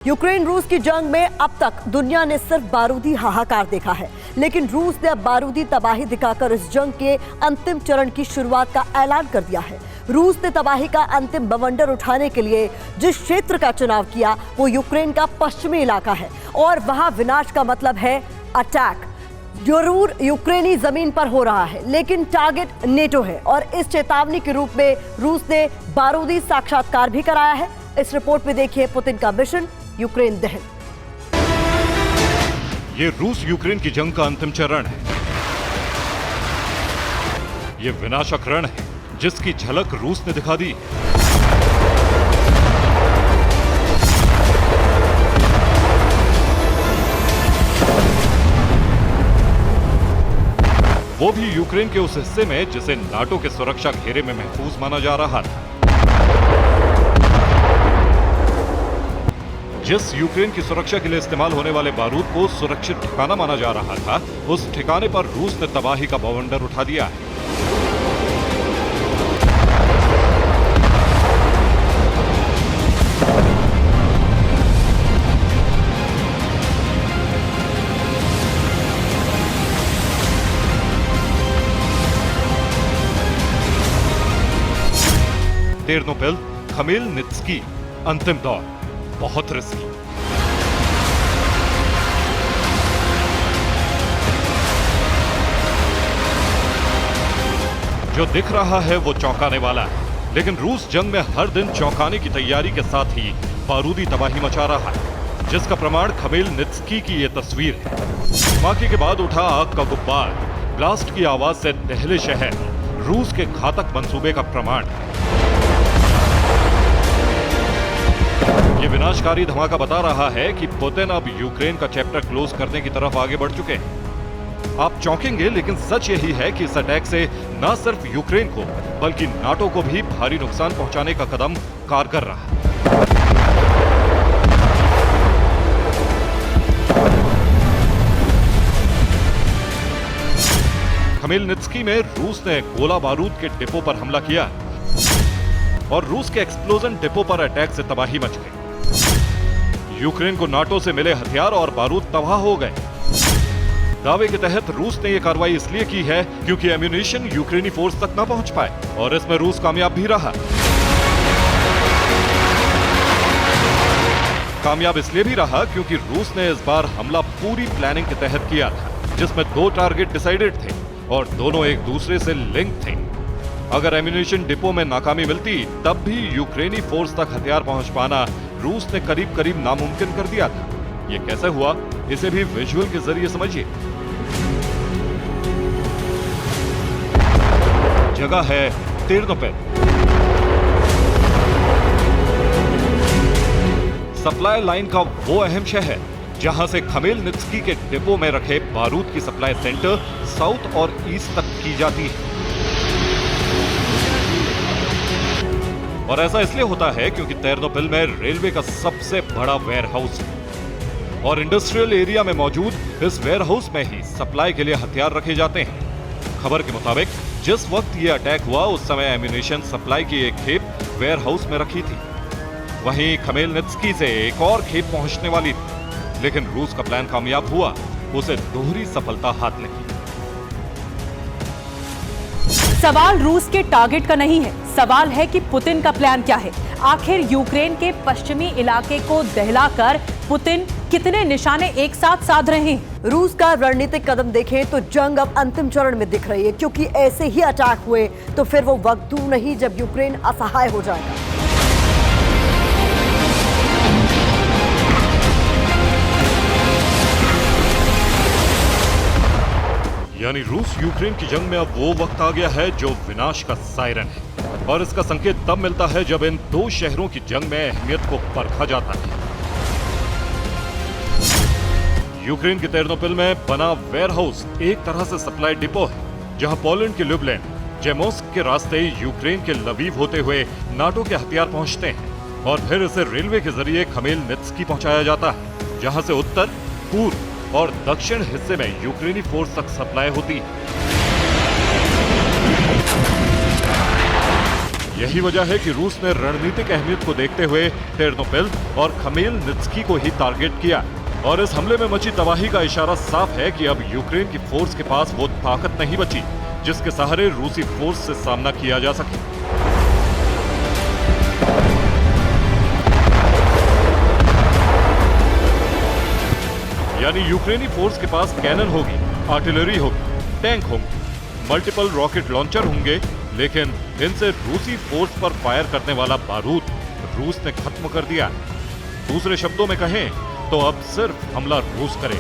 Ukraine रूस की जंग में अब तक दुनिया ने सिर्फ बारूदी हाहाकार देखा है, लेकिन रूस ने अब बारूदी तबाही दिखाकर इस जंग के अंतिम चरण की शुरुआत का ऐलान कर दिया है। रूस ने तबाही का अंतिम बवंडर उठाने के लिए जिस क्षेत्र का चुनाव किया वो यूक्रेन का पश्चिमी इलाका है और वहां विनाश का मतलब है अटैक। जरूर यूक्रेनी जमीन पर हो रहा है, लेकिन टारगेट नेटो है और इस चेतावनी के रूप में रूस ने बारूदी साक्षात्कार भी कराया है। इस रिपोर्ट में देखिए पुतिन का मिशन यूक्रेन दहन। ये रूस यूक्रेन की जंग का अंतिम चरण है। ये विनाशक रण है जिसकी झलक रूस ने दिखा दी। वो भी यूक्रेन के उस हिस्से में जिसे नाटो के सुरक्षा घेरे में महफूज माना जा रहा था। जिस यूक्रेन की सुरक्षा के लिए इस्तेमाल होने वाले बारूद को सुरक्षित ठिकाना माना जा रहा था, उस ठिकाने पर रूस ने तबाही का बवंडर उठा दिया है। तेरनोपिल, खमेलनित्स्की, अंतिम दौर, बहुत रिस्की। जो दिख रहा है वो चौंकाने वाला है, लेकिन रूस जंग में हर दिन चौंकाने की तैयारी के साथ ही बारूदी तबाही मचा रहा है, जिसका प्रमाण खमेलनित्स्की की ये तस्वीर है। धमाके के बाद उठा आग का गुब्बार, ब्लास्ट की आवाज से दहले शहर, रूस के घातक मंसूबे का प्रमाण। ये विनाशकारी धमाका बता रहा है कि पुतिन अब यूक्रेन का चैप्टर क्लोज करने की तरफ आगे बढ़ चुके हैं। आप चौंकेंगे, लेकिन सच यही है कि इस अटैक से न सिर्फ यूक्रेन को बल्कि नाटो को भी भारी नुकसान पहुंचाने का कदम कारगर रहा। खमेलनित्स्की में रूस ने गोला बारूद के डिपो पर हमला किया और रूस के एक्सप्लोजन डिपो पर अटैक से तबाही मच गई। यूक्रेन को नाटो से मिले हथियार और बारूद तबाह हो गए। दावे के तहत रूस ने यह कार्रवाई इसलिए की है क्योंकि एम्यूनिशन यूक्रेनी फोर्स तक न पहुंच पाए, और इसमें रूस कामयाब भी रहा। कामयाब इसलिए भी रहा क्योंकि रूस ने इस बार हमला पूरी प्लानिंग के तहत किया था, जिसमें 2 टारगेट डिसाइडेड थे और दोनों एक दूसरे से लिंक थे। अगर एम्यूनिशन डिपो में नाकामी मिलती तब भी यूक्रेनी फोर्स तक हथियार पहुंच पाना रूस ने करीब करीब नामुमकिन कर दिया था। ये कैसे हुआ, इसे भी विजुअल के जरिए समझिए। जगह है तेरनोपिल। सप्लाई लाइन का वो अहम शहर जहां से खमेलनित्स्की के डिपो में रखे बारूद की सप्लाई सेंटर साउथ और ईस्ट तक की जाती है। और ऐसा इसलिए होता है क्योंकि तेरनोपिल में रेलवे का सबसे बड़ा वेयरहाउस है और इंडस्ट्रियल एरिया में मौजूद इस वेयरहाउस में ही सप्लाई के लिए हथियार रखे जाते हैं। खबर के मुताबिक जिस वक्त ये अटैक हुआ उस समय एम्यूनिशन सप्लाई की एक खेप वेयरहाउस में रखी थी। वहीं खमेलनित्स्की से एक और खेप पहुंचने वाली थी, लेकिन रूस का प्लान कामयाब हुआ, उसे दोहरी सफलता हाथ लगी। सवाल रूस के टारगेट का नहीं है, सवाल है कि पुतिन का प्लान क्या है। आखिर यूक्रेन के पश्चिमी इलाके को दहलाकर पुतिन कितने निशाने एक साथ साध रहे हैं। रूस का रणनीतिक कदम देखें तो जंग अब अंतिम चरण में दिख रही है, क्योंकि ऐसे ही अटैक हुए तो फिर वो वक्त दूर नहीं जब यूक्रेन असहाय हो जाएगा। यानी रूस यूक्रेन की जंग में अब वो वक्त आ गया है जो विनाश का सायरन है, और इसका संकेत तब मिलता है जब इन 2 शहरों की जंग में अहमियत को परखा जाता है। यूक्रेन के तेरनोपिल में बना वेयरहाउस एक तरह से सप्लाई डिपो है, जहां पोलैंड के ल्यूब्लिन, जेमोस्क के रास्ते यूक्रेन के लवीव होते हुए नाटो के हथियार पहुंचते हैं और फिर इसे रेलवे के जरिए खमेलनित्स्की पहुंचाया जाता है, जहां से उत्तर, पूर्व और दक्षिण हिस्से में यूक्रेनी फोर्स तक सप्लाई होती है। यही वजह है कि रूस ने रणनीतिक अहमियत को देखते हुए टेर्नोपिल और खमेलनित्स्की को ही टारगेट किया। और इस हमले में मची तबाही का इशारा साफ है कि अब यूक्रेन की फोर्स के पास वो ताकत नहीं बची जिसके सहारे रूसी फोर्स से सामना किया जा सके। यानी यूक्रेनी फोर्स के पास कैनन होगी, आर्टिलरी होगी, टैंक होंगे, मल्टीपल रॉकेट लॉन्चर होंगे, लेकिन इनसे रूसी फोर्स पर फायर करने वाला बारूद रूस ने खत्म कर दिया। दूसरे शब्दों में कहें तो अब सिर्फ हमला रूस करे।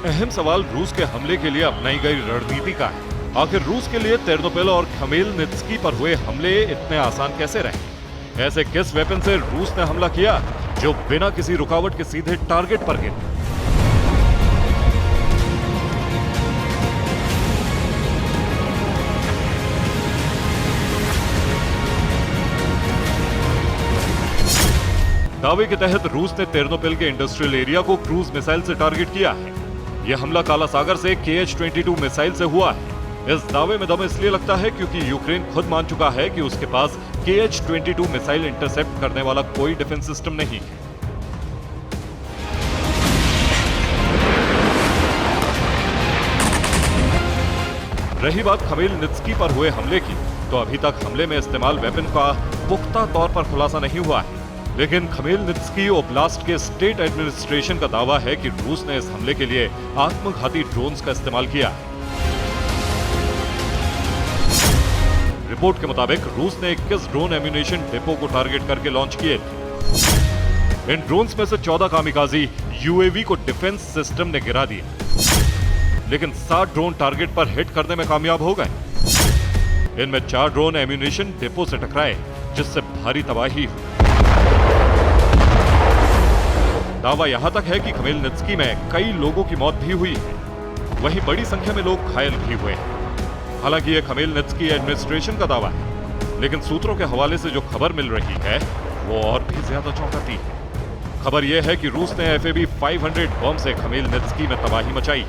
अहम सवाल रूस के हमले के लिए अपनाई गई रणनीति का है। आखिर रूस के लिए टेर्नोपिल और खमेलनित्स्की पर हुए हमले इतने आसान कैसे रहे? ऐसे किस वेपन से रूस ने हमला किया जो बिना किसी रुकावट के सीधे टारगेट पर गिरा? दावे के तहत रूस ने टेर्नोपिल के इंडस्ट्रियल एरिया को क्रूज मिसाइल से टारगेट किया है। यह हमला काला सागर से KH-22 मिसाइल से हुआ है। इस दावे में दम इसलिए लगता है क्योंकि यूक्रेन खुद मान चुका है कि उसके पास KH-22 मिसाइल इंटरसेप्ट करने वाला कोई डिफेंस सिस्टम नहीं है। रही बात खमेलनित्स्की पर हुए हमले की, तो अभी तक हमले में इस्तेमाल वेपन का पुख्ता तौर पर खुलासा नहीं हुआ है। लेकिन खमेलनित्स्की ओब्लास्ट के स्टेट एडमिनिस्ट्रेशन का दावा है कि रूस ने इस हमले के लिए आत्मघाती ड्रोन्स का इस्तेमाल किया। रिपोर्ट के मुताबिक रूस ने 21 ड्रोन एम्यूनेशन डिपो को टारगेट करके लॉन्च किए थे। इन ड्रोन्स में से 14 कामिकाजी UAV को डिफेंस सिस्टम ने गिरा दिया, लेकिन 7 ड्रोन टारगेट पर हिट करने में कामयाब हो गए। इनमें 4 ड्रोन एम्यूनेशन डिपो से टकराए, जिससे भारी तबाही हुई। दावा यहां तक है कि खमेलनित्स्की में कई लोगों की मौत भी हुई है, वहीं बड़ी संख्या में लोग घायल भी हुए हैं। हालांकि यह खमेलनित्स्की एडमिनिस्ट्रेशन का दावा है, लेकिन सूत्रों के हवाले से जो खबर मिल रही है वो और भी ज्यादा चौंकाती है। खबर यह है कि रूस ने FAB 500 बम से खमेलनित्स्की में तबाही मचाई।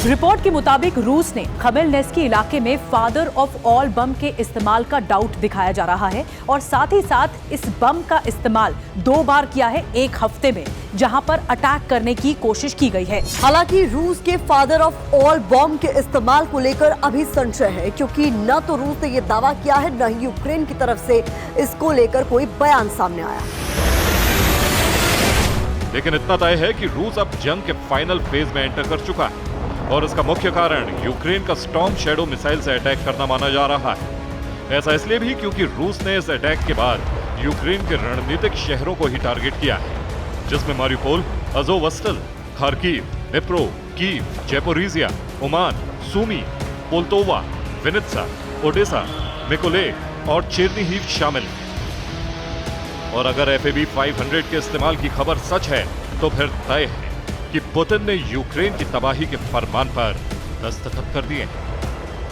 रिपोर्ट के मुताबिक रूस ने खमेलनित्स्की इलाके में फादर ऑफ ऑल बम के इस्तेमाल का डाउट दिखाया जा रहा है और साथ ही साथ इस बम का इस्तेमाल 2 बार किया है एक हफ्ते में, जहां पर अटैक करने की कोशिश की गई है। हालांकि रूस के फादर ऑफ ऑल बॉम्ब के इस्तेमाल को लेकर अभी संशय है, क्योंकि न तो रूस ने यह दावा किया है, न ही यूक्रेन की तरफ से इसको लेकर कोई बयान सामने आया। लेकिन इतना तय है कि रूस अब जंग के फाइनल फेज में एंटर कर चुका है और इसका मुख्य कारण यूक्रेन का स्टॉर्म शैडो मिसाइल से अटैक करना माना जा रहा है। ऐसा इसलिए भी क्योंकि रूस ने इस अटैक के बाद यूक्रेन के रणनीतिक शहरों को ही टारगेट किया है, जिसमें Mariupol, Azovstal, Kharkiv, Dnipro, Kyiv, Zaporizhzhia, Uman, Sumy, Poltava, Vinnytsia, Odesa, Mykolaiv और चेर्निहिव शामिल हैं। और अगर FAB 500 के इस्तेमाल की खबर सच है तो फिर तय है कि पुतिन ने यूक्रेन की तबाही के फरमान पर दस्तखत कर दिए।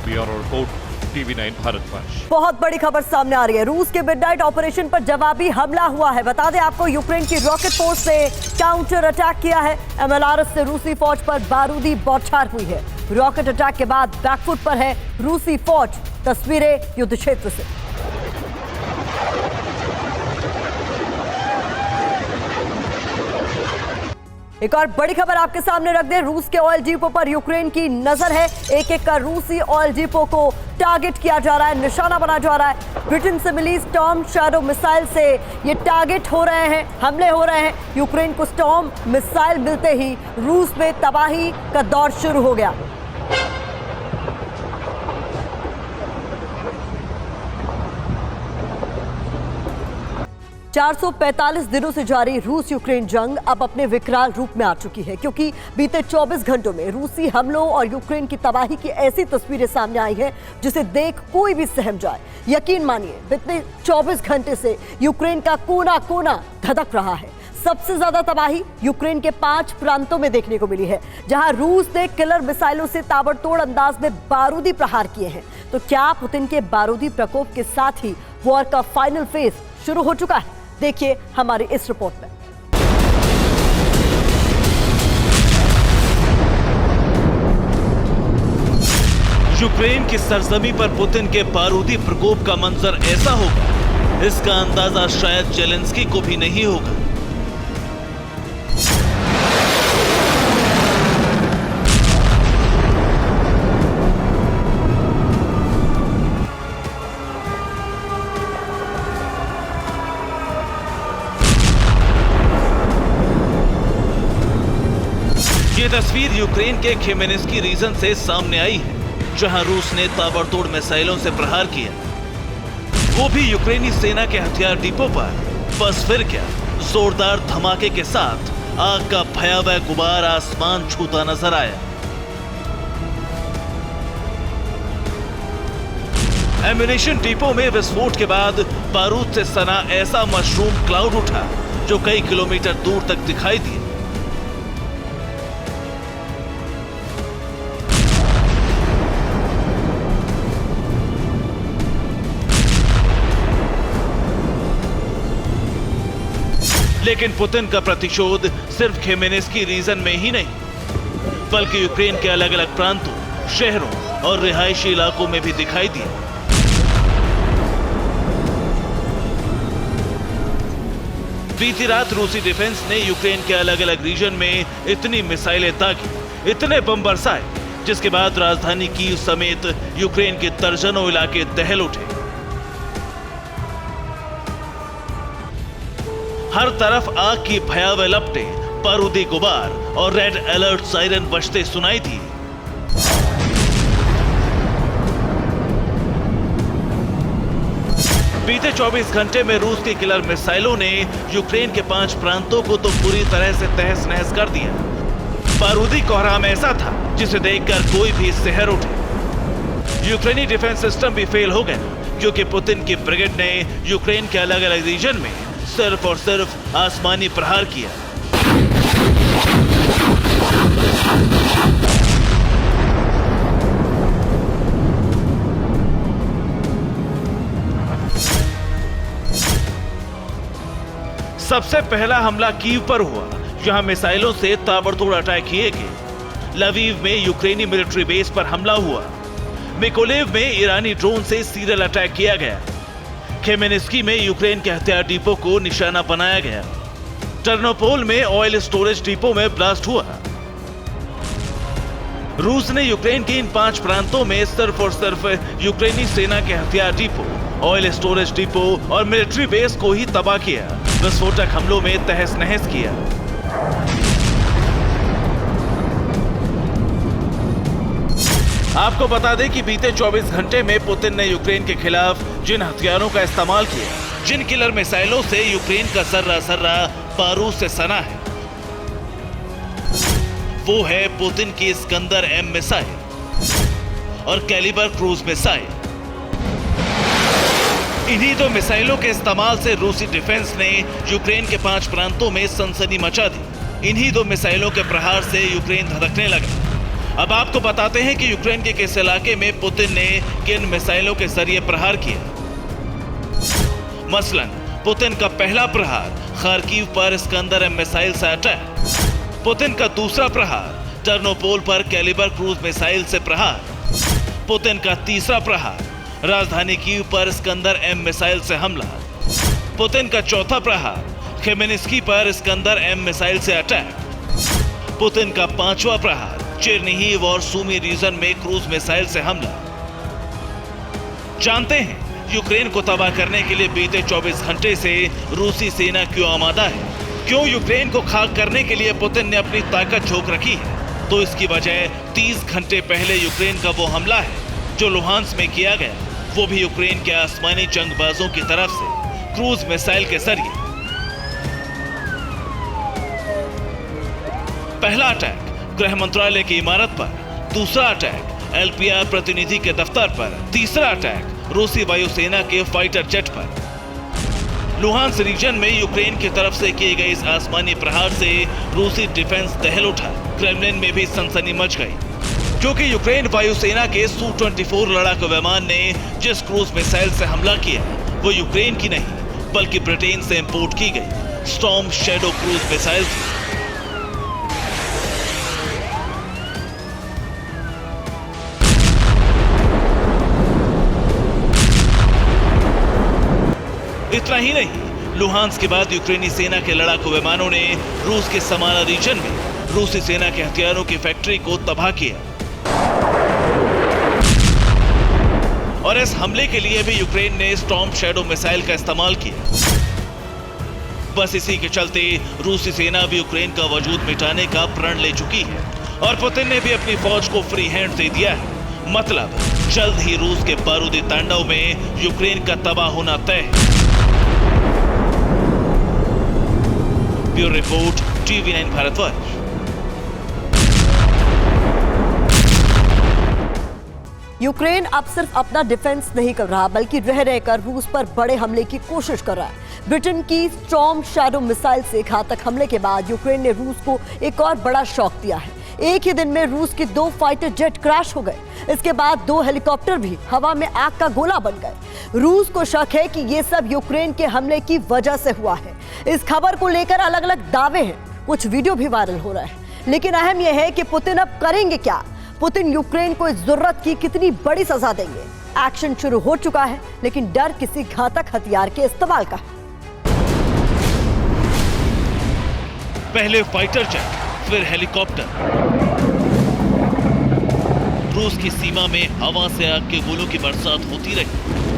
Bureau report TV9 Bharatvarsh. बहुत बड़ी खबर सामने आ रही है। रूस के मिडनाइट ऑपरेशन पर जवाबी हमला हुआ है। बता दें आपको, यूक्रेन की रॉकेट फोर्स से काउंटर अटैक किया है। MLRS से रूसी फौज पर बारूदी बौछार हुई है। रॉकेट अटैक के बाद बैकफुट पर है रूसी फौज। तस्वीरें युद्ध क्षेत्र से। एक और बड़ी खबर आपके सामने रख दें। रूस के ऑयल डिपो पर यूक्रेन की नजर है। एक एक कर रूसी ऑयल डिपो को टारगेट किया जा रहा है, निशाना बना जा रहा है। ब्रिटेन से मिली स्टॉर्म शैडो मिसाइल से ये टारगेट हो रहे हैं, हमले हो रहे हैं। यूक्रेन को स्टॉर्म मिसाइल मिलते ही रूस में तबाही का दौर शुरू हो गया। – 445 दिनों से जारी रूस यूक्रेन जंग अब अपने विकराल रूप में आ चुकी है, क्योंकि बीते 24 घंटों में रूसी हमलों और यूक्रेन की तबाही की ऐसी तस्वीरें सामने आई हैं जिसे देख कोई भी सहम जाए। यकीन मानिए, बीते 24 घंटे से यूक्रेन का कोना कोना धधक रहा है। सबसे ज्यादा तबाही यूक्रेन के 5 प्रांतों में देखने को मिली है, जहां रूस ने किलर मिसाइलों से ताबड़तोड़ अंदाज में बारूदी प्रहार किए हैं। तो क्या पुतिन के बारूदी प्रकोप के साथ ही वॉर का फाइनल फेज शुरू हो चुका है? देखिए हमारी इस रिपोर्ट में। यूक्रेन की सरजमी पर पुतिन के बारूदी प्रकोप का मंजर ऐसा होगा, इसका अंदाजा शायद जेलेंस्की को भी नहीं होगा। ये तस्वीर यूक्रेन के खेमेनिस्की रीजन से सामने आई है, जहां रूस ने ताबड़तोड़ मिसाइलों से प्रहार किया, वो भी यूक्रेनी सेना के हथियार डिपो पर। बस फिर क्या, जोरदार धमाके के साथ आग का भयावह गुबार आसमान छूता नजर आया। एम्यूनिशन डिपो में विस्फोट के बाद बारूद से सना ऐसा मशरूम क्लाउड उठा जो कई किलोमीटर दूर तक दिखाई दिया। लेकिन पुतिन का प्रतिशोध सिर्फ खेमेनिस्की रीजन में ही नहीं, बल्कि यूक्रेन के अलग अलग प्रांतों, शहरों और रिहायशी इलाकों में भी दिखाई दिया। बीती रात रूसी डिफेंस ने यूक्रेन के अलग अलग रीजन में इतनी मिसाइलें दागी, इतने बम बरसाए, जिसके बाद राजधानी कीव समेत यूक्रेन के दर्जनों इलाके दहल उठे। हर तरफ आग की भयावह लपटें, बारूदी गुबार और रेड अलर्ट सायरन बजते सुनाई दिए। बीते 24 घंटे में रूस की किलर मिसाइलों ने यूक्रेन के 5 प्रांतों को तो पूरी तरह से तहस नहस कर दिया। बारूदी कोहराम ऐसा था जिसे देखकर कोई भी सिहर उठे। यूक्रेनी डिफेंस सिस्टम भी फेल हो गया, क्योंकि पुतिन की ब्रिगेड ने यूक्रेन के अलग अलग रीजन में सिर्फ और सिर्फ आसमानी प्रहार किया। सबसे पहला हमला कीव पर हुआ, जहां मिसाइलों से ताबड़तोड़ अटैक किए गए। लवीव में यूक्रेनी मिलिट्री बेस पर हमला हुआ। मिकोलेव में ईरानी ड्रोन से सीरियल अटैक किया गया। खेमेनिस्की में यूक्रेन के हथियार डिपो को निशाना बनाया गया। टर्नोपोल में ऑयल स्टोरेज डिपो में ब्लास्ट हुआ। रूस ने यूक्रेन के इन 5 प्रांतों में सिर्फ और सिर्फ यूक्रेनी सेना के हथियार डिपो, ऑयल स्टोरेज डिपो और मिलिट्री बेस को ही तबाह किया, विस्फोटक हमलों में तहस नहस किया। आपको बता दें कि बीते 24 घंटे में पुतिन ने यूक्रेन के खिलाफ जिन हथियारों का इस्तेमाल किया, जिन किलर मिसाइलों से यूक्रेन का सर्रा बारूद से सना है, वो है पुतिन की इस्कंदर M मिसाइल और कैलिबर क्रूज मिसाइल। इन्हीं दो मिसाइलों के इस्तेमाल से रूसी डिफेंस ने यूक्रेन के 5 प्रांतों में सनसनी मचा दी। इन्हीं दो मिसाइलों के प्रहार से यूक्रेन धड़कने लगा। अब आपको बताते हैं कि यूक्रेन के किस इलाके में पुतिन ने किन मिसाइलों के जरिए प्रहार किया। मसलन पुतिन का पहला प्रहार खार्किव पर इस्कंदर M मिसाइल से अटैक, पुतिन का दूसरा प्रहार टर्नोपोल पर कैलिबर क्रूज मिसाइल से प्रहार, पुतिन का तीसरा प्रहार राजधानी कीव पर इस्कंदर M मिसाइल से हमला, पुतिन का चौथा प्रहार खेमेनिस्की पर इस्कंदर M मिसाइल से अटैक, पुतिन का 5वां प्रहार चेरनिहिव और सूमी रीजन में क्रूज मिसाइल से हमला। जानते हैं यूक्रेन को तबाह करने के लिए बीते 24 घंटे से रूसी सेना क्यों आमादा है, क्यों यूक्रेन को खाक करने के लिए पुतिन ने अपनी ताकत झोंक रखी है। तो इसकी वजह 30 घंटे पहले यूक्रेन का वो हमला है जो लुहांस में किया गया, वो भी यूक्रेन के आसमानी जंगबाजों की तरफ से क्रूज मिसाइल के जरिए। पहला अटैक गृह मंत्रालय की इमारत पर, दूसरा अटैक LPR प्रतिनिधि के दफ्तर पर, तीसरा अटैक रूसी वायुसेना के फाइटर जेट पर। लुहांस रीजन में यूक्रेन की तरफ से किए गए इस आसमानी प्रहार से रूसी डिफेंस दहल उठा। क्रेमलिन में भी सनसनी मच गई। जो कि यूक्रेन वायुसेना के Su-24 लड़ाकू विमान ने जिस क्रूज मिसाइल से हमला किया वो यूक्रेन की नहीं बल्कि ब्रिटेन से इंपोर्ट की गई स्टॉर्म शैडो क्रूज मिसाइल थी। इतना ही नहीं, लुहांस्क के बाद यूक्रेनी सेना के लड़ाकू विमानों ने रूस के समारा रीजन में रूसी सेना के हथियारों की फैक्ट्री को तबाह किया और इस हमले के लिए भी यूक्रेन ने स्टॉर्म शैडो मिसाइल का इस्तेमाल किया। बस इसी के चलते रूसी सेना भी यूक्रेन का वजूद मिटाने का प्रण ले चुकी है और पुतिन ने भी अपनी फौज को फ्री हैंड दे दिया है। मतलब जल्द ही रूस के बारूदी तांडव में यूक्रेन का तबाह होना तय है। Bureau report, TV9 Bharatvarsh. Ukraine अब सिर्फ अपना डिफेंस नहीं कर रहा बल्कि रह रहकर रूस पर बड़े हमले की कोशिश कर रहा है। ब्रिटेन की स्टॉर्म शैडो मिसाइल से घातक हमले के बाद यूक्रेन ने रूस को एक और बड़ा शॉक दिया है। एक ही दिन में रूस के 2 फाइटर जेट क्रैश हो गए। इसके बाद 2 हेलीकॉप्टर भी हवा में आग का गोला बन गए। रूस को शक है कि ये सब यूक्रेन के हमले की वजह से हुआ है। इस खबर को लेकर अलग अलग दावे हैं, कुछ वीडियो भी वायरल हो रहा है। लेकिन अहम यह है कि पुतिन अब करेंगे क्या? पुतिन यूक्रेन को इस जरूरत की कितनी बड़ी सजा देंगे? एक्शन शुरू हो चुका है, लेकिन डर किसी घातक हथियार के इस्तेमाल का है। पहले फाइटर जेट, फिर हेलीकॉप्टर। रूस की सीमा में हवा से आग के गोलों की बरसात होती रही।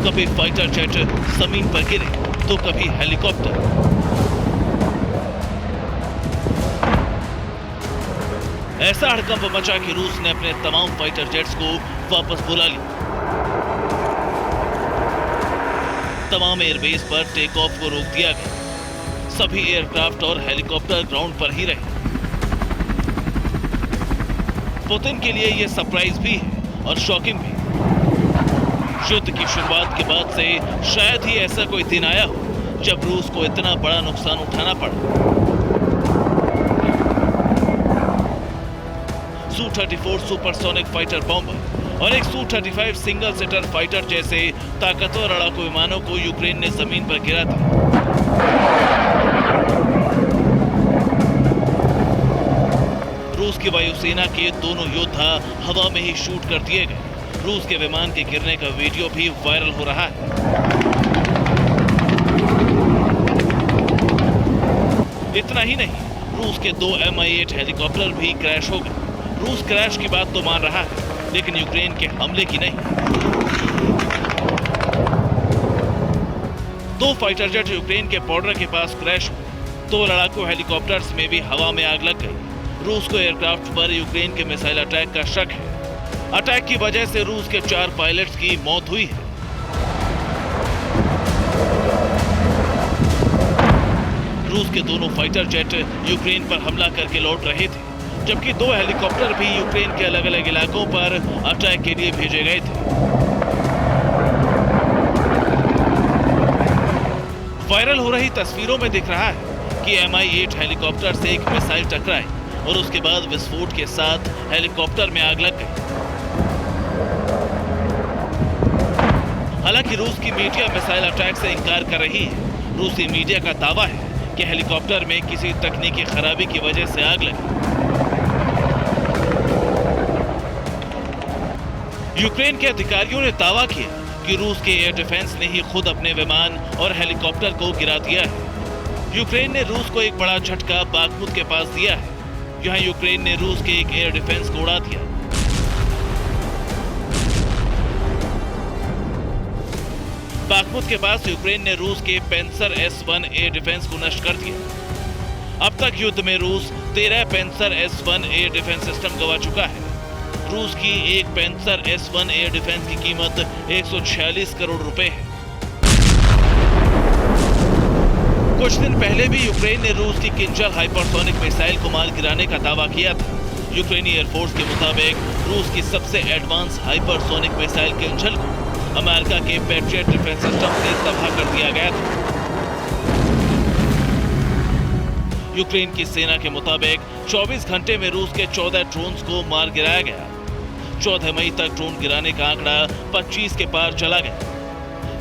कभी फाइटर जेट जमीन पर गिरे तो कभी हेलीकॉप्टर। ऐसा हड़कंप मचा कि रूस ने अपने तमाम फाइटर जेट्स को वापस बुला लिया। तमाम एयरबेस पर टेक ऑफ को रोक दिया गया। सभी एयरक्राफ्ट और हेलीकॉप्टर ग्राउंड पर ही रहे। पुतिन के लिए यह सरप्राइज भी है और शॉकिंग भी। युद्ध की शुरुआत के बाद से शायद ही ऐसा कोई दिन आया हो जब रूस को इतना बड़ा नुकसान उठाना पड़ा। Su-34 सुपरसोनिक फाइटर बॉम्बर और एक Su-35 सिंगल सीटर फाइटर जैसे ताकतवर लड़ाकू विमानों को यूक्रेन ने जमीन पर गिरा दिया। रूस की वायुसेना के दोनों योद्धा हवा में ही शूट कर दिए गए। रूस के विमान के गिरने का वीडियो भी वायरल हो रहा है। इतना ही नहीं, रूस के 2 Mi-8 हेलीकॉप्टर भी क्रैश हो गए। रूस क्रैश की बात तो मान रहा है, लेकिन यूक्रेन के हमले की नहीं। 2 फाइटर जेट यूक्रेन के बॉर्डर के पास क्रैश हुए। 2 लड़ाकू हेलीकॉप्टर्स में भी हवा में आग लग गई। रूस को एयरक्राफ्ट पर यूक्रेन के मिसाइल अटैक का शक है। अटैक की वजह से रूस के 4 पायलट्स की मौत हुई है। रूस के दोनों फाइटर जेट यूक्रेन पर हमला करके लौट रहे थे, जबकि 2 हेलीकॉप्टर भी यूक्रेन के अलग अलग इलाकों पर अटैक के लिए भेजे गए थे। वायरल हो रही तस्वीरों में दिख रहा है कि Mi-8 हेलीकॉप्टर से एक मिसाइल टकराई और उसके बाद विस्फोट के साथ हेलीकॉप्टर में आग लग गई। हालांकि रूस की मीडिया मिसाइल अटैक से इंकार कर रही है। रूसी मीडिया का दावा है कि हेलीकॉप्टर में किसी तकनीकी खराबी की वजह से आग लगी। यूक्रेन के अधिकारियों ने दावा किया कि रूस के एयर डिफेंस ने ही खुद अपने विमान और हेलीकॉप्टर को गिरा दिया है। यूक्रेन ने रूस को एक बड़ा झटका बाखमुत के पास दिया है। यहां यूक्रेन ने रूस के एक एयर डिफेंस को उड़ा दिया। बाखमुत के पास यूक्रेन ने रूस के पेंसर S-1 एयर डिफेंस को नष्ट कर दिया। अब तक युद्ध में रूस 13 पेंसर S-1 एयर डिफेंस सिस्टम गंवा चुका है। रूस की एक पेंसर S-1 एयर डिफेंस की कीमत 146 करोड़ रुपए है। कुछ दिन पहले भी यूक्रेन ने रूस की किंजल हाइपरसोनिक मिसाइल को मार गिराने का दावा किया था। यूक्रेनी एयरफोर्स के मुताबिक रूस की सबसे एडवांस हाइपरसोनिक मिसाइल किंजल को अमेरिका के पैट्रियट डिफेंस सिस्टम से तबाह कर दिया गया था। यूक्रेन की सेना के मुताबिक 24 घंटे में रूस के 14 ड्रोन्स को मार गिराया गया। 14 मई तक ड्रोन गिराने का आंकड़ा 25 के पार चला गया।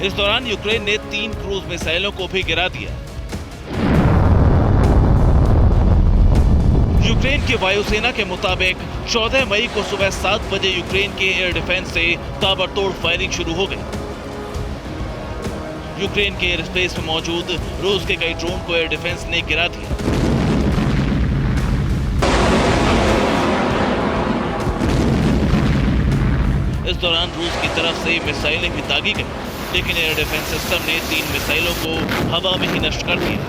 इस दौरान यूक्रेन ने 3 क्रूज मिसाइलों को भी गिरा दिया। यूक्रेन की वायुसेना के मुताबिक 14 मई को सुबह 7 बजे यूक्रेन के एयर डिफेंस से ताबड़तोड़ फायरिंग शुरू हो गई। यूक्रेन के एयर स्पेस में मौजूद रूस के कई ड्रोन को एयर डिफेंस ने गिरा दिया। इस दौरान रूस की तरफ से मिसाइलें भी दागी गई, लेकिन एयर डिफेंस सिस्टम ने 3 मिसाइलों को हवा में ही नष्ट कर दिया।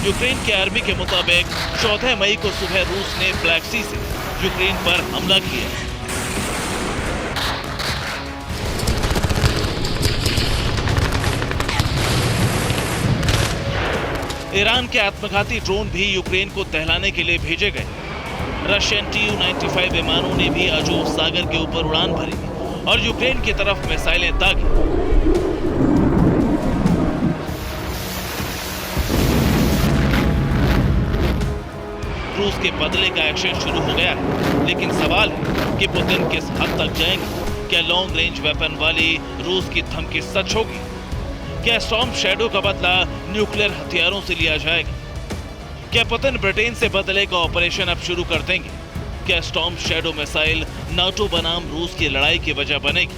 यूक्रेन के आर्मी के मुताबिक 14 मई को सुबह रूस ने ब्लैक सी से यूक्रेन पर हमला किया। ईरान के आत्मघाती ड्रोन भी यूक्रेन को दहलाने के लिए भेजे गए। रशियन Tu-95 विमानों ने भी अजोव सागर के ऊपर उड़ान भरी और यूक्रेन की तरफ मिसाइलें दागी। रूस के बदले का एक्शन शुरू हो गया है, लेकिन सवाल है कि पुतिन किस हद तक जाएंगे। क्या लॉन्ग रेंज वेपन वाली रूस की धमकी सच होगी? क्या स्टॉर्म शैडो का बदला न्यूक्लियर हथियारों से लिया जाएगा? क्या पुतिन ब्रिटेन से बदले का ऑपरेशन अब शुरू कर देंगे? क्या स्टॉर्म शैडो मिसाइल नाटो बनाम रूस की लड़ाई की वजह बनेगी?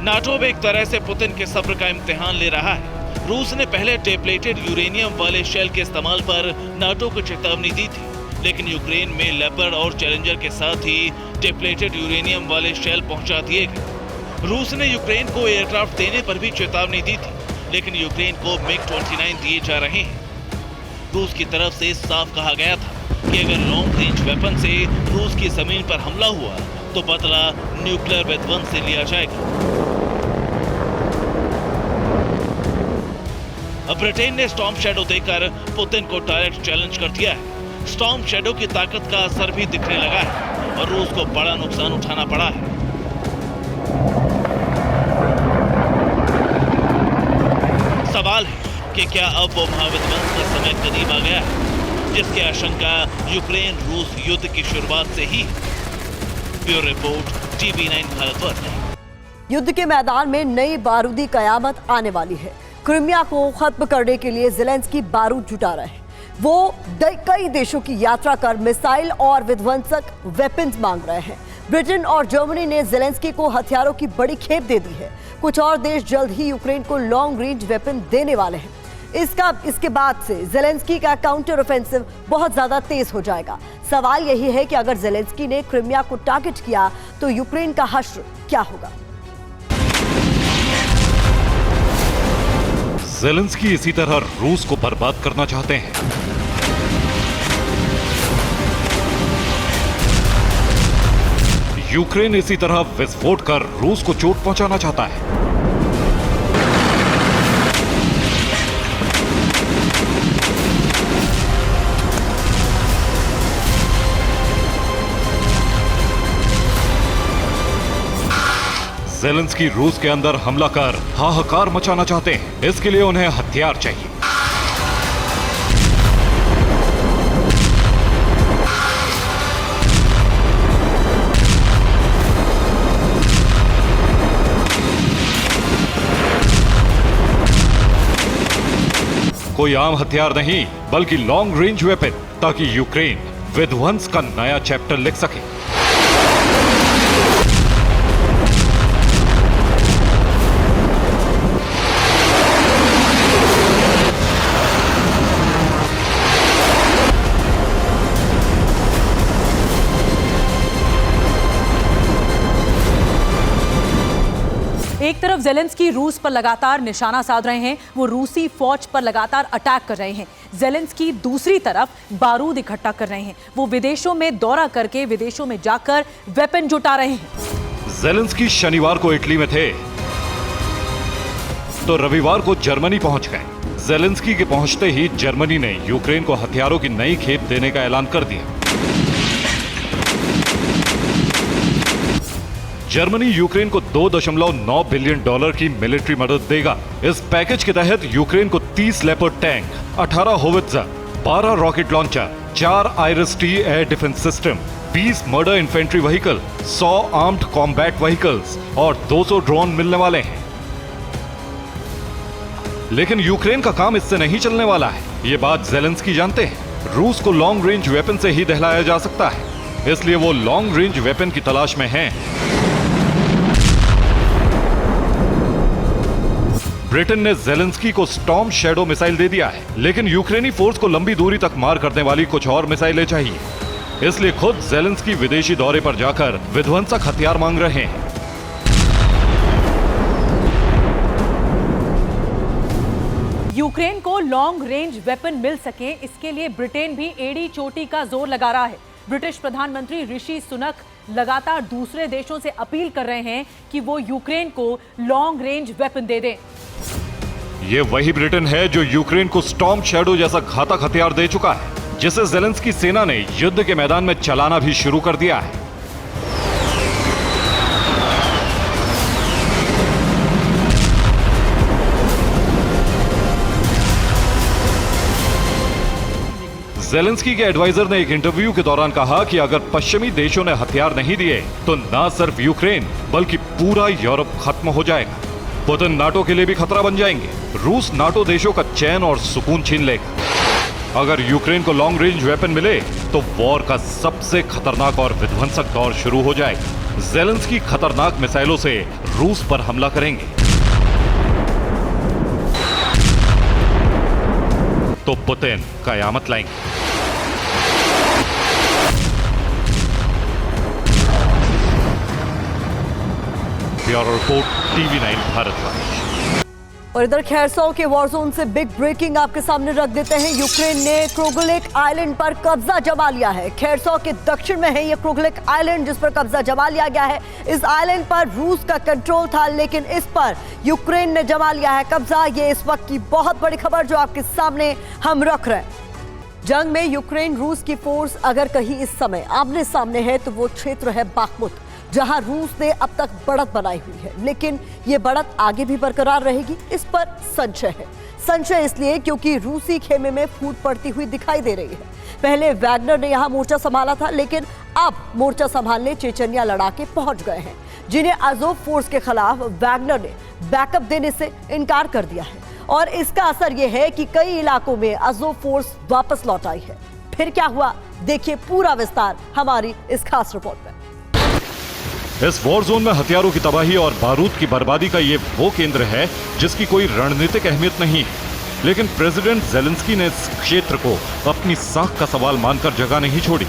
नाटो अब एक तरह से पुतिन के सब्र का इम्तिहान ले रहा है। रूस ने पहले टेप्लेटेड यूरेनियम वाले शेल के इस्तेमाल पर नाटो को चेतावनी दी थी, लेकिन यूक्रेन में लेपर्ड और चैलेंजर के साथ ही टेप्लेटेड यूरेनियम वाले शेल पहुंचा दिए गए। रूस ने यूक्रेन को एयरक्राफ्ट देने पर भी चेतावनी दी थी, लेकिन यूक्रेन को MiG-29 दिए जा रहे हैं। रूस की तरफ से साफ कहा गया था कि अगर लॉन्ग रेंज वेपन से रूस की जमीन पर हमला हुआ तो बदला न्यूक्लियर विध्वंस से लिया जाएगा। अब ब्रिटेन ने स्टॉर्म शैडो देकर पुतिन को डायरेक्ट चैलेंज कर दिया है। स्टॉर्म शैडो की ताकत का असर भी दिखने लगा है और रूस को बड़ा नुकसान उठाना पड़ा है। सवाल है कि क्या अब वो महाविध्वंस का समय करीब आ गया है, जिसकी आशंका यूक्रेन रूस युद्ध की शुरुआत से ही है। Bureau report TV9 Bharatvarsh. युद्ध के मैदान में नई बारूदी कयामत आने वाली है। क्रिमिया को खत्म करने के लिए ज़ेलेंस्की बारूद जुटा रहे हैं। वो कई देशों की यात्रा कर मिसाइल और विध्वंसक वेपन्स मांग रहे हैं। ब्रिटेन और जर्मनी ने ज़ेलेंस्की को हथियारों की बड़ी खेप दे दी है। कुछ और देश जल्द ही यूक्रेन को लॉन्ग रेंज वेपन देने वाले हैं। इसके बाद से ज़ेलेंस्की का काउंटर ऑफेंसिव बहुत ज्यादा तेज हो जाएगा। सवाल यही है कि अगर ज़ेलेंस्की ने क्रिमिया को टारगेट किया तो यूक्रेन का हश्र क्या होगा। ज़ेलेंस्की इसी तरह रूस को बर्बाद करना चाहते हैं। यूक्रेन इसी तरह विस्फोट कर रूस को चोट पहुंचाना चाहता है। ज़ेलेंस्की रूस के अंदर हमला कर हाहाकार मचाना चाहते हैं। इसके लिए उन्हें हथियार चाहिए। कोई आम हथियार नहीं, बल्कि लॉन्ग रेंज वेपन, ताकि यूक्रेन विध्वंस का नया चैप्टर लिख सके। एक तरफ ज़ेलेंस्की रूस पर लगातार निशाना साध रहे हैं, वो रूसी फौज पर लगातार अटैक कर रहे हैं। ज़ेलेंस्की दूसरी तरफ बारूद इकट्ठा कर रहे हैं। वो विदेशों में दौरा करके विदेशों में जाकर वेपन जुटा रहे हैं। ज़ेलेंस्की शनिवार को इटली में थे तो रविवार को जर्मनी पहुंच गए। ज़ेलेंस्की के पहुंचते ही जर्मनी ने यूक्रेन को हथियारों की नई खेप देने का ऐलान कर दिया। जर्मनी यूक्रेन को $2.9 बिलियन की मिलिट्री मदद देगा। इस पैकेज के तहत यूक्रेन को 30 Leopard tank, 18 howitzer, 12 rocket launcher, 4 आइरिस-T air defence system, 20 Marder infantry vehicle, 100 armed combat vehicles और 200 ड्रोन मिलने वाले हैं। लेकिन यूक्रेन का काम इससे नहीं चलने वाला है, ये बात ज़ेलेंस्की जानते हैं। रूस को लॉन्ग रेंज वेपन से ही दहलाया जा सकता है, इसलिए वो लॉन्ग रेंज वेपन की तलाश में हैं। ब्रिटेन ने ज़ेलेंस्की को स्टॉर्म शैडो मिसाइल दे दिया है, लेकिन यूक्रेनी फोर्स को लंबी दूरी तक मार करने वाली कुछ और मिसाइलें चाहिए। इसलिए खुद ज़ेलेंस्की विदेशी दौरे पर जाकर विध्वंसक हथियार मांग रहे हैं। यूक्रेन को लॉन्ग रेंज वेपन मिल सके, इसके लिए ब्रिटेन भी एड़ी चोटी का जोर लगा रहा है। ब्रिटिश प्रधानमंत्री ऋषि सुनक लगातार दूसरे देशों से अपील कर रहे हैं कि वो यूक्रेन को लॉन्ग रेंज वेपन दे दें। ये वही ब्रिटेन है जो यूक्रेन को स्टॉर्म शैडो जैसा घातक हथियार दे चुका है, जिसे ज़ेलेंस्की सेना ने युद्ध के मैदान में चलाना भी शुरू कर दिया है। ज़ेलेंस्की के एडवाइजर ने एक इंटरव्यू के दौरान कहा कि अगर पश्चिमी देशों ने हथियार नहीं दिए तो न सिर्फ यूक्रेन बल्कि पूरा यूरोप खत्म हो जाएगा। पुतिन नाटो के लिए भी खतरा बन जाएंगे। रूस नाटो देशों का चैन और सुकून छीन लेगा। अगर यूक्रेन को लॉन्ग रेंज वेपन मिले तो वॉर का सबसे खतरनाक और विध्वंसक दौर शुरू हो जाएगा। ज़ेलेंस्की खतरनाक मिसाइलों से रूस पर हमला करेंगे तो पुतिन कयामत लाएंगे। Bureau report, TV9 Bharatvarsh. और इधर खैरसौ के वॉर जोन से बिग ब्रेकिंग आपके सामने रख देते हैं। यूक्रेन ने क्रोगुलिक आइलैंड पर कब्जा जमा लिया है। खैरसौ के दक्षिण में है ये क्रोगुलिक आइलैंड, जिस पर कब्जा जमा लिया गया है। इस आइलैंड पर रूस का कंट्रोल था, लेकिन इस पर यूक्रेन ने जमा लिया है कब्जा। ये इस वक्त की बहुत बड़ी खबर जो आपके सामने हम रख रहे हैं। जंग में यूक्रेन रूस की फोर्स अगर कहीं इस समय आमने सामने है तो वो क्षेत्र है बाखमुत, जहां रूस ने अब तक बढ़त बनाई हुई है। लेकिन ये बढ़त आगे भी बरकरार रहेगी, इस पर संशय है। संशय इसलिए क्योंकि रूसी खेमे में फूट पड़ती हुई दिखाई दे रही है। पहले वैगनर ने यहां मोर्चा संभाला था, लेकिन अब मोर्चा संभालने चेचनिया लड़ाके पहुंच गए हैं, जिन्हें अज़ोव फोर्स के खिलाफ वैगनर ने बैकअप देने से इनकार कर दिया है। और इसका असर यह है कि कई इलाकों में अज़ोव फोर्स वापस लौट आई है। फिर क्या हुआ, देखिए पूरा विस्तार हमारी इस खास रिपोर्ट में। इस वॉर जोन में हथियारों की तबाही और बारूद की बर्बादी का ये वो केंद्र है जिसकी कोई रणनीतिक अहमियत नहीं है। लेकिन प्रेसिडेंट ज़ेलेंस्की ने इस क्षेत्र को अपनी साख का सवाल मानकर जगह नहीं छोड़ी।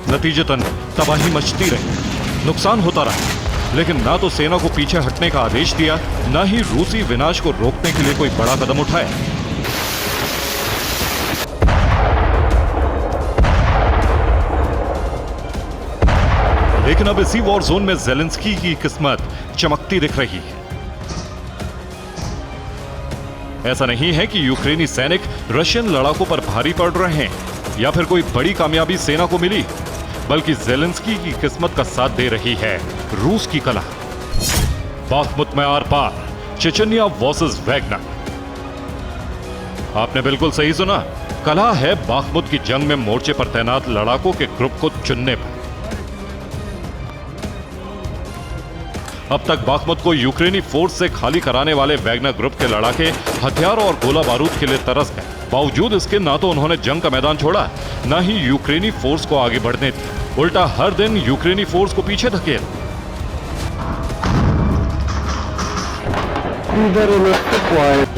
नतीजतन तबाही मचती रही, नुकसान होता रहा, लेकिन ना तो सेना को पीछे हटने का आदेश दिया, ना ही रूसी विनाश को रोकने के लिए कोई बड़ा कदम उठाया। लेकिन अब इसी वॉर जोन में ज़ेलेंस्की की किस्मत चमकती दिख रही है। ऐसा नहीं है कि यूक्रेनी सैनिक रशियन लड़ाकों पर भारी पड़ रहे हैं या फिर कोई बड़ी कामयाबी सेना को मिली, बल्कि ज़ेलेंस्की की किस्मत का साथ दे रही है रूस की कला। बाखमुत में आर पार, चेचनिया वर्सेस वैगनर। आपने बिल्कुल सही सुना, कला है बाखमुत की जंग में मोर्चे पर तैनात लड़ाकों के ग्रुप को चुनने पर। अब तक बाखमुत को यूक्रेनी फोर्स से खाली कराने वाले वैगनर ग्रुप के लड़ाके हथियार और गोला बारूद के लिए तरस गए। बावजूद इसके ना तो उन्होंने जंग का मैदान छोड़ा, ना ही यूक्रेनी फोर्स को आगे बढ़ने दिया। उल्टा हर दिन यूक्रेनी फोर्स को पीछे धकेल।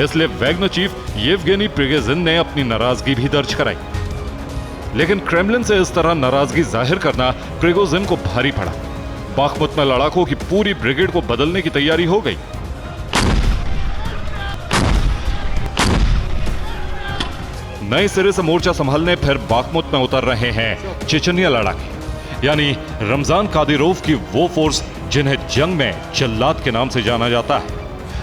इसलिए वैगनर चीफ येवगेनी प्रिगोजिन ने अपनी नाराजगी भी दर्ज कराई। लेकिन क्रेमलिन से इस तरह नाराजगी जाहिर करना प्रिगोजिन को भारी पड़ा। बाखमुत में लड़ाकों की पूरी ब्रिगेड को बदलने की तैयारी हो गई। नए सिरे से मोर्चा संभालने फिर बाखमुत में उतर रहे हैं चेचनिया लड़ाके, यानी रमजान कादिरोव की वो फोर्स जिन्हें जंग में जल्लाद के नाम से जाना जाता है।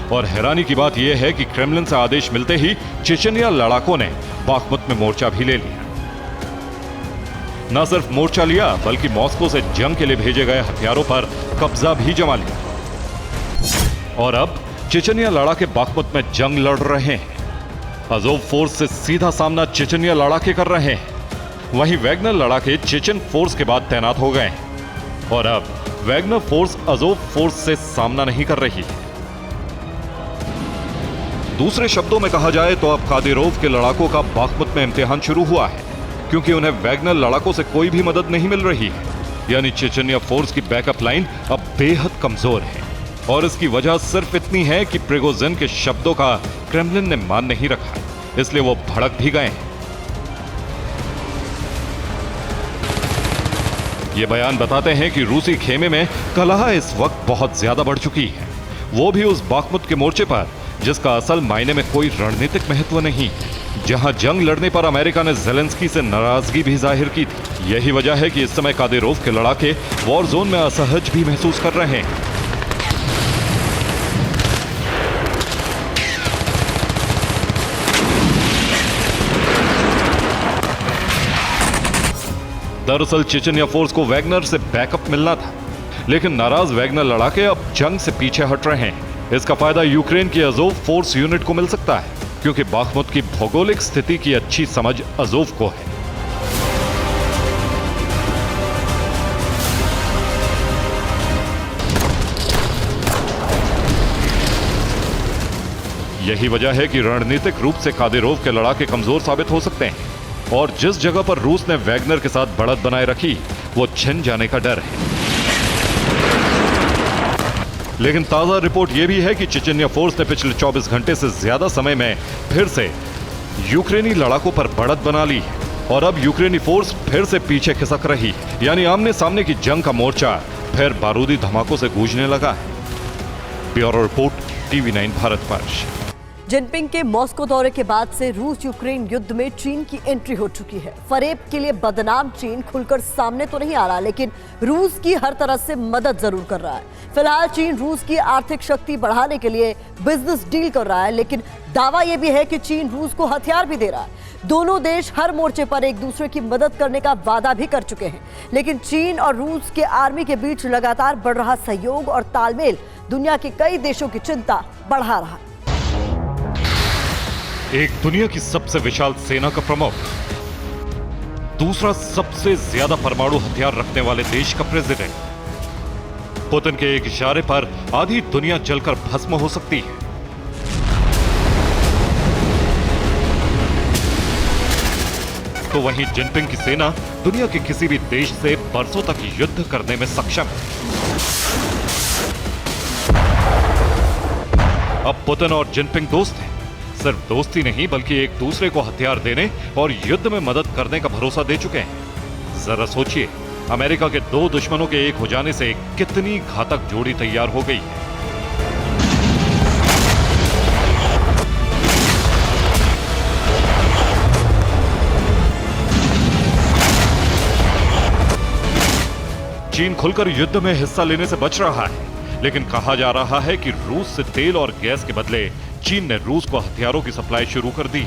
और हैरानी की बात यह है कि क्रेमलिन से आदेश मिलते ही चेचनिया लड़ाकों ने बाखमुत में मोर्चा भी ले लिया। न सिर्फ मोर्चा लिया बल्कि मॉस्को से जंग के लिए भेजे गए हथियारों पर कब्जा भी जमा लिया। और अब चेचनिया लड़ाके बाखमुत में जंग लड़ रहे हैं। अज़ोव फोर्स से सीधा सामना चेचनिया लड़ाके कर रहे हैं। वहीं वैगनर लड़ाके चेचन फोर्स के बाद तैनात हो गए हैं और अब वैगनर फोर्स अज़ोव फोर्स से सामना नहीं कर रही है। दूसरे शब्दों में कहा जाए तो अब कादिरोव के लड़ाकों का बाखमुत में इम्तिहान शुरू हुआ है, क्योंकि उन्हें वैगनर लड़ाकों से कोई भी मदद नहीं मिल रही है। यानी चेचनिया फोर्स की बैकअप लाइन अब बेहद कमजोर है और इसकी वजह सिर्फ इतनी है कि प्रिगोजिन के शब्दों का क्रेमलिन ने मान नहीं रखा, इसलिए वो भड़क भी गए हैं। ये बयान बताते हैं कि रूसी खेमे में कलह इस वक्त बहुत ज्यादा बढ़ चुकी है, वो भी उस बाखमुत के मोर्चे पर जिसका असल मायने में कोई रणनीतिक महत्व नहीं, जहां जंग लड़ने पर अमेरिका ने ज़ेलेंस्की से नाराजगी भी जाहिर की थी। यही वजह है कि इस समय कादिरोव के लड़ाके वॉर जोन में असहज भी महसूस कर रहे हैं। दरअसल चेचनिया फोर्स को वैगनर से बैकअप मिलना था, लेकिन नाराज वैगनर लड़ाके अब जंग से पीछे हट रहे हैं। इसका फायदा यूक्रेन की अज़ोव फोर्स यूनिट को मिल सकता है, क्योंकि बाखमुत की भौगोलिक स्थिति की अच्छी समझ अज़ोव को है। यही वजह है कि रणनीतिक रूप से कादिरोव के लड़ाके कमजोर साबित हो सकते हैं और जिस जगह पर रूस ने वैगनर के साथ बढ़त बनाए रखी वो छिन जाने का डर है। लेकिन ताजा रिपोर्ट यह भी है कि चेचनिया फोर्स ने पिछले 24 घंटे से ज्यादा समय में फिर से यूक्रेनी लड़ाकों पर बढ़त बना ली है और अब यूक्रेनी फोर्स फिर से पीछे खिसक रही है। यानी आमने सामने की जंग का मोर्चा फिर बारूदी धमाकों से गूंजने लगा है। Bureau report, TV9 Bharatvarsh. Jinping के मॉस्को दौरे के बाद से रूस यूक्रेन युद्ध में चीन की एंट्री हो चुकी है। फरेब के लिए बदनाम चीन खुलकर सामने तो नहीं आ रहा, लेकिन रूस की हर तरह से मदद जरूर कर रहा है। फिलहाल चीन रूस की आर्थिक शक्ति बढ़ाने के लिए बिजनेस डील कर रहा है, लेकिन दावा यह भी है कि चीन रूस को हथियार भी दे रहा है। दोनों देश हर मोर्चे पर एक दूसरे की मदद करने का वादा भी कर चुके हैं, लेकिन चीन और रूस के आर्मी के बीच लगातार बढ़ रहा सहयोग और तालमेल दुनिया के कई देशों की चिंता बढ़ा रहा है। एक दुनिया की सबसे विशाल सेना का प्रमुख, दूसरा सबसे ज्यादा परमाणु हथियार रखने वाले देश का प्रेसिडेंट, पुतिन के एक इशारे पर आधी दुनिया जलकर भस्म हो सकती है। तो वहीं जिनपिंग की सेना दुनिया के किसी भी देश से बरसों तक युद्ध करने में सक्षम है। अब पुतिन और जिनपिंग दोस्त हैं। सिर्फ दोस्ती नहीं बल्कि एक दूसरे को हथियार देने और युद्ध में मदद करने का भरोसा दे चुके हैं। जरा सोचिए, अमेरिका के दो दुश्मनों के एक हो जाने से कितनी घातक जोड़ी तैयार हो गई है। चीन खुलकर युद्ध में हिस्सा लेने से बच रहा है, लेकिन कहा जा रहा है कि रूस से तेल और गैस के बदले चीन ने रूस को हथियारों की सप्लाई शुरू कर दी।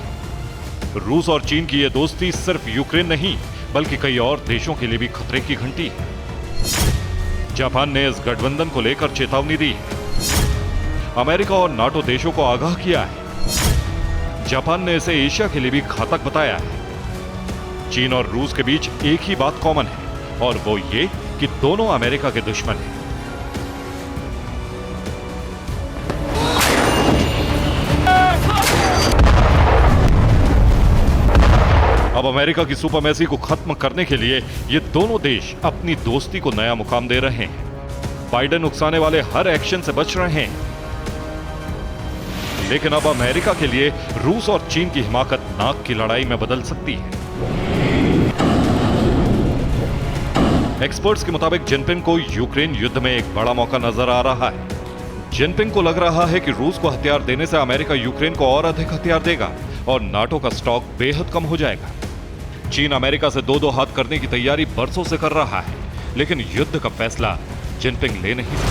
रूस और चीन की यह दोस्ती सिर्फ यूक्रेन नहीं बल्कि कई और देशों के लिए भी खतरे की घंटी है। जापान ने इस गठबंधन को लेकर चेतावनी दी है। अमेरिका और नाटो देशों को आगाह किया है। जापान ने इसे एशिया के लिए भी घातक बताया है। चीन और रूस के बीच एक ही बात कॉमन है और वो ये कि दोनों अमेरिका के दुश्मन हैं। अब अमेरिका की सुपरमेसी को खत्म करने के लिए ये दोनों देश अपनी दोस्ती को नया मुकाम दे रहे हैं। बाइडेन उकसाने वाले हर एक्शन से बच रहे हैं, लेकिन अब अमेरिका के लिए रूस और चीन की हिमाकत नाक की लड़ाई में बदल सकती है। एक्सपर्ट्स के मुताबिक जिनपिंग को यूक्रेन युद्ध में एक बड़ा मौका नजर आ रहा है। जिनपिंग को लग रहा है कि रूस को हथियार देने से अमेरिका यूक्रेन को और अधिक हथियार देगा और नाटो का स्टॉक बेहद कम हो जाएगा। चीन अमेरिका से दो हाथ करने की तैयारी बरसों से कर रहा है, लेकिन युद्ध का फैसला जिनपिंग ले नहीं सकते।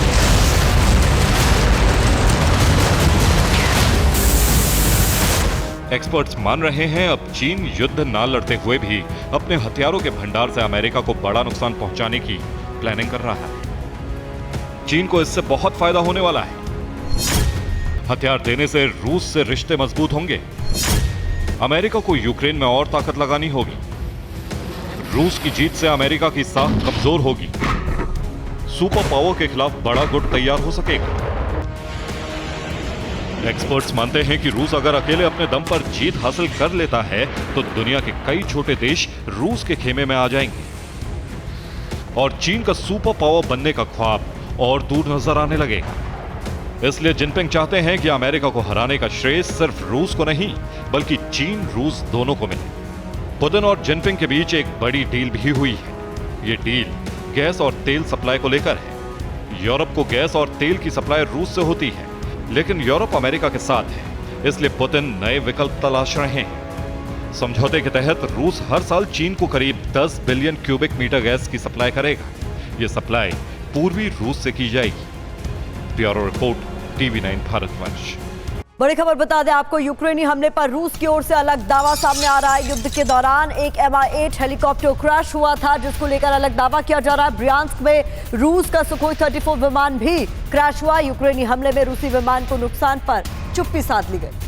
एक्सपर्ट्स मान रहे हैं अब चीन युद्ध ना लड़ते हुए भी अपने हथियारों के भंडार से अमेरिका को बड़ा नुकसान पहुंचाने की प्लानिंग कर रहा है। चीन को इससे बहुत फायदा होने वाला है। हथियार देने से रूस से रिश्ते मजबूत होंगे। अमेरिका को यूक्रेन में और ताकत लगानी होगी। रूस की जीत से अमेरिका की साख कमजोर होगी। सुपर पावर के खिलाफ बड़ा गुट तैयार हो सकेगा। एक्सपर्ट्स मानते हैं कि रूस अगर अकेले अपने दम पर जीत हासिल कर लेता है तो दुनिया के कई छोटे देश रूस के खेमे में आ जाएंगे और चीन का सुपर पावर बनने का ख्वाब और दूर नजर आने लगेगा। इसलिए जिनपिंग चाहते हैं कि अमेरिका को हराने का श्रेय सिर्फ रूस को नहीं बल्कि चीन रूस दोनों को मिले। पुतिन और जिनपिंग के बीच एक बड़ी डील भी हुई है। ये डील गैस और तेल सप्लाई को लेकर है। यूरोप को गैस और तेल की सप्लाई रूस से होती है, लेकिन यूरोप अमेरिका के साथ है, इसलिए पुतिन नए विकल्प तलाश रहे हैं। समझौते के तहत रूस हर साल चीन को करीब 10 बिलियन क्यूबिक मीटर गैस की सप्लाई करेगा। यह सप्लाई पूर्वी रूस से की जाएगी। Bureau report, TV9 भारतवंश। बड़ी खबर बता दें आपको, यूक्रेनी हमले पर रूस की ओर से अलग दावा सामने आ रहा है। युद्ध के दौरान एक Mi-8 हेलीकॉप्टर क्रैश हुआ था जिसको लेकर अलग दावा किया जा रहा है। ब्रियांस्क में रूस का सुखोई 34 विमान भी क्रैश हुआ। यूक्रेनी हमले में रूसी विमान को नुकसान पर चुप्पी साध ली गई।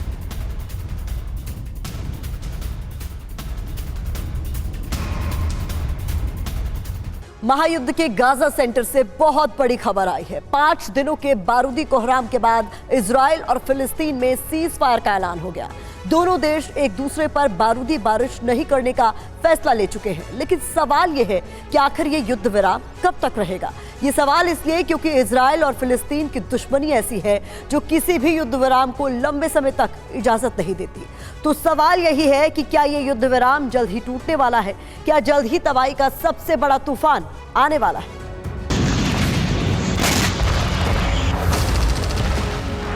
महायुद्ध के गाजा सेंटर से बहुत बड़ी खबर आई है। 5 दिनों के बारूदी कोहराम के बाद इजराइल और फिलिस्तीन में सीज फायर का ऐलान हो गया। दोनों देश एक दूसरे पर बारूदी बारिश नहीं करने का फैसला ले चुके हैं, लेकिन सवाल यह है कि आखिर ये युद्ध विराम कब तक रहेगा। ये सवाल इसलिए क्योंकि इजराइल और फिलिस्तीन की दुश्मनी ऐसी है जो किसी भी युद्ध विराम को लंबे समय तक इजाजत नहीं देती। तो सवाल यही है कि क्या ये युद्ध विराम जल्द ही टूटने वाला है? क्या जल्द ही तबाही का सबसे बड़ा तूफान आने वाला है?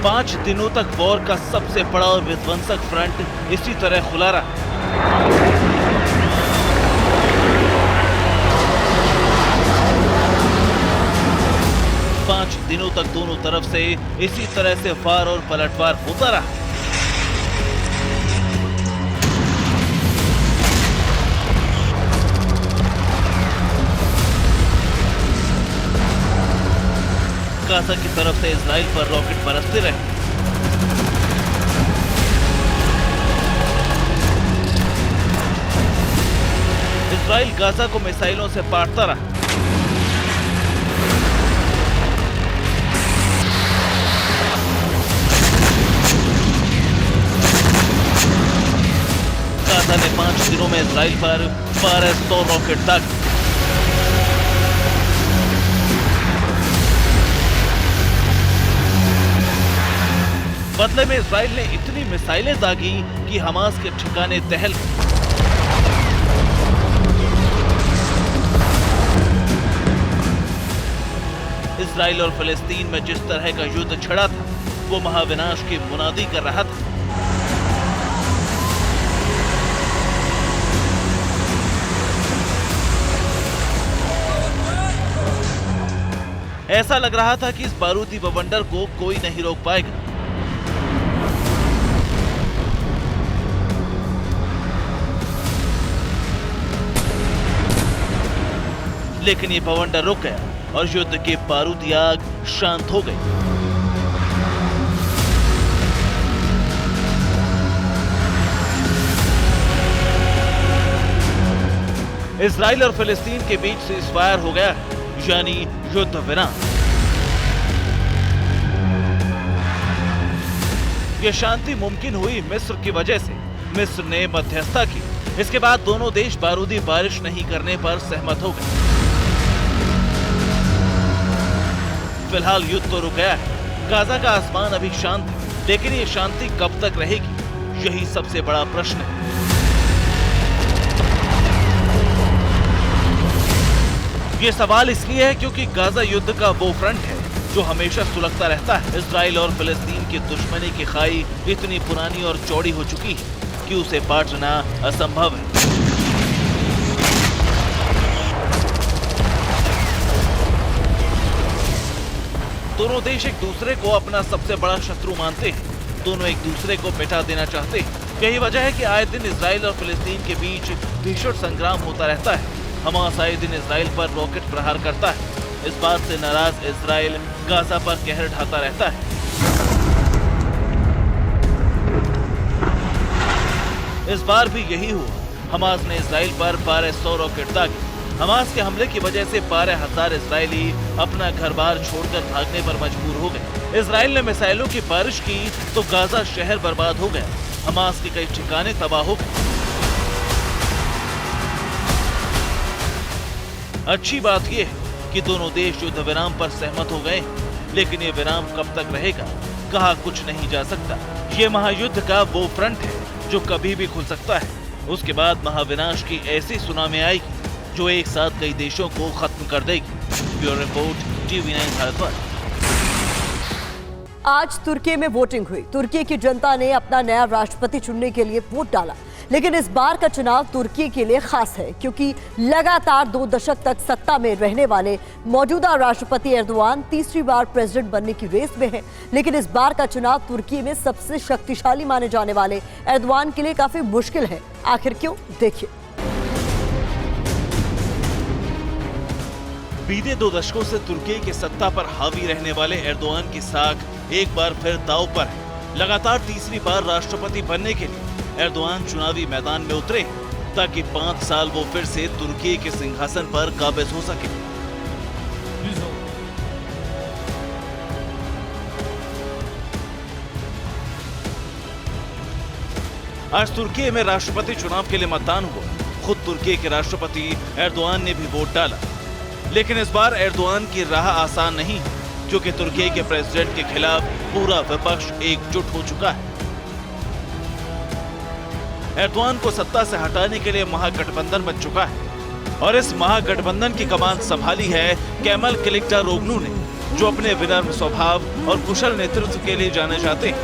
5 दिनों तक वॉर का सबसे बड़ा और विध्वंसक फ्रंट इसी तरह खुला रहा। 5 दिनों तक दोनों तरफ से इसी तरह से वार और पलटवार होता रहा। गाजा की तरफ से इजराइल पर रॉकेट बरसते रहे। इजराइल गाजा को मिसाइलों से पाटता रहा। गाजा ने 5 दिनों में इजराइल पर 1200 रॉकेट दागे। बदले में इजराइल ने इतनी मिसाइलें दागी कि हमास के ठिकाने दहल गए। इजराइल और फिलिस्तीन में जिस तरह का युद्ध छिड़ा था वो महाविनाश की मुनादी कर रहा था। ऐसा लग रहा था कि इस बारूदी बवंडर को कोई नहीं रोक पाएगा। लेकिन ये बवंडर रुक गया और युद्ध की बारूदी आग शांत हो गई। इजराइल और फिलिस्तीन के बीच सीज़फायर हो गया, यानी युद्ध विराम। यह शांति मुमकिन हुई मिस्र की वजह से। मिस्र ने मध्यस्थता की। इसके बाद दोनों देश बारूदी बारिश नहीं करने पर सहमत हो गए। फिलहाल युद्ध तो रुक गया है। गाजा का आसमान अभी शांत है, लेकिन ये शांति कब तक रहेगी, यही सबसे बड़ा प्रश्न है। ये सवाल इसलिए है क्योंकि गाजा युद्ध का वो फ्रंट है जो हमेशा सुलगता रहता है। इजराइल और फिलिस्तीन की दुश्मनी की खाई इतनी पुरानी और चौड़ी हो चुकी है कि उसे पाटना असंभव है। दोनों देश एक दूसरे को अपना सबसे बड़ा शत्रु मानते हैं। दोनों एक दूसरे को मिटा देना चाहते हैं। यही वजह है कि आए दिन इसराइल और फिलिस्तीन के बीच भीषण संग्राम होता रहता है। हमास आए दिन इसराइल पर रॉकेट प्रहार करता है। इस बात से नाराज इसराइल गाजा पर कहर ढाता रहता है। इस बार भी यही हुआ। हमास ने इसराइल पर 1200 रॉकेट दागे। हमास के हमले की वजह से 12,000 इसराइली अपना घर-बार छोड़कर भागने पर मजबूर हो गए। इसराइल ने मिसाइलों की बारिश की तो गाजा शहर बर्बाद हो गया। हमास के कई ठिकाने तबाह हो गए। अच्छी बात यह है कि दोनों देश युद्ध विराम पर सहमत हो गए, लेकिन ये विराम कब तक रहेगा कहा कुछ नहीं जा सकता। ये महायुद्ध का वो फ्रंट है जो कभी भी खुल सकता है। उसके बाद महाविनाश की ऐसी सुनामी आएगी जो एक साथ कई देशों को खत्म कर देगी। Bureau report, TV9 Bharatvarsh. आज तुर्की में वोटिंग हुई। तुर्की की जनता ने अपना नया राष्ट्रपति चुनने के लिए वोट डाला, लेकिन इस बार का चुनाव तुर्की के लिए खास है क्योंकि लगातार 2 दशक तक सत्ता में रहने वाले मौजूदा राष्ट्रपति एर्दोआन तीसरी बार प्रेसिडेंट बनने की रेस में हैं। लेकिन इस बार का चुनाव तुर्की में सबसे शक्तिशाली माने जाने वाले एर्दोआन के लिए काफी मुश्किल है। आखिर क्यों, देखिए। बीते 2 दशकों से तुर्की के सत्ता पर हावी रहने वाले एर्दोआन की साख एक बार फिर दांव पर है। लगातार तीसरी बार राष्ट्रपति बनने के लिए एर्दोआन चुनावी मैदान में उतरे ताकि 5 साल वो फिर से तुर्की के सिंहासन पर काबिज हो सके। आज तुर्की में राष्ट्रपति चुनाव के लिए मतदान हुआ। खुद तुर्की के राष्ट्रपति एर्दोआन ने भी वोट डाला, लेकिन इस बार एर्दोआन की राह आसान नहीं, क्योंकि तुर्की के प्रेसिडेंट के खिलाफ पूरा विपक्ष एकजुट हो चुका है। एर्दोआन को सत्ता से हटाने के लिए महागठबंधन बन चुका है और इस महागठबंधन की कमान संभाली है केमल किलिचदारोग्लू ने, जो अपने विनम्र स्वभाव और कुशल नेतृत्व के लिए जाने जाते हैं।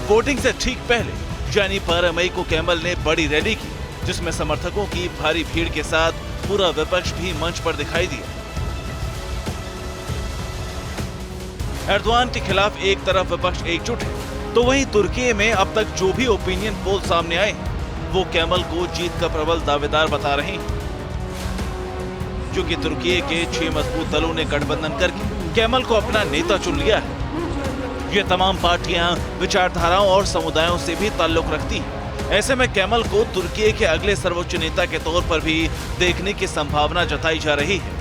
वोटिंग से ठीक पहले यानी 12 मई को केमल ने बड़ी रैली की, जिसमें समर्थकों की भारी भीड़ के साथ पूरा विपक्ष भी मंच पर दिखाई दिया। एर्दोआन के खिलाफ एक तरफ विपक्ष एकजुट है, तो वहीं तुर्की में अब तक जो भी ओपिनियन पोल सामने आए वो केमल को जीत का प्रबल दावेदार बता रहे हैं, क्योंकि तुर्की के 6 मजबूत दलों ने गठबंधन करके केमल को अपना नेता चुन लिया है। ये तमाम पार्टियां विचारधाराओं और समुदायों से भी ताल्लुक रखती हैं। ऐसे में केमल को तुर्की के अगले सर्वोच्च नेता के तौर पर भी देखने की संभावना जताई जा रही है।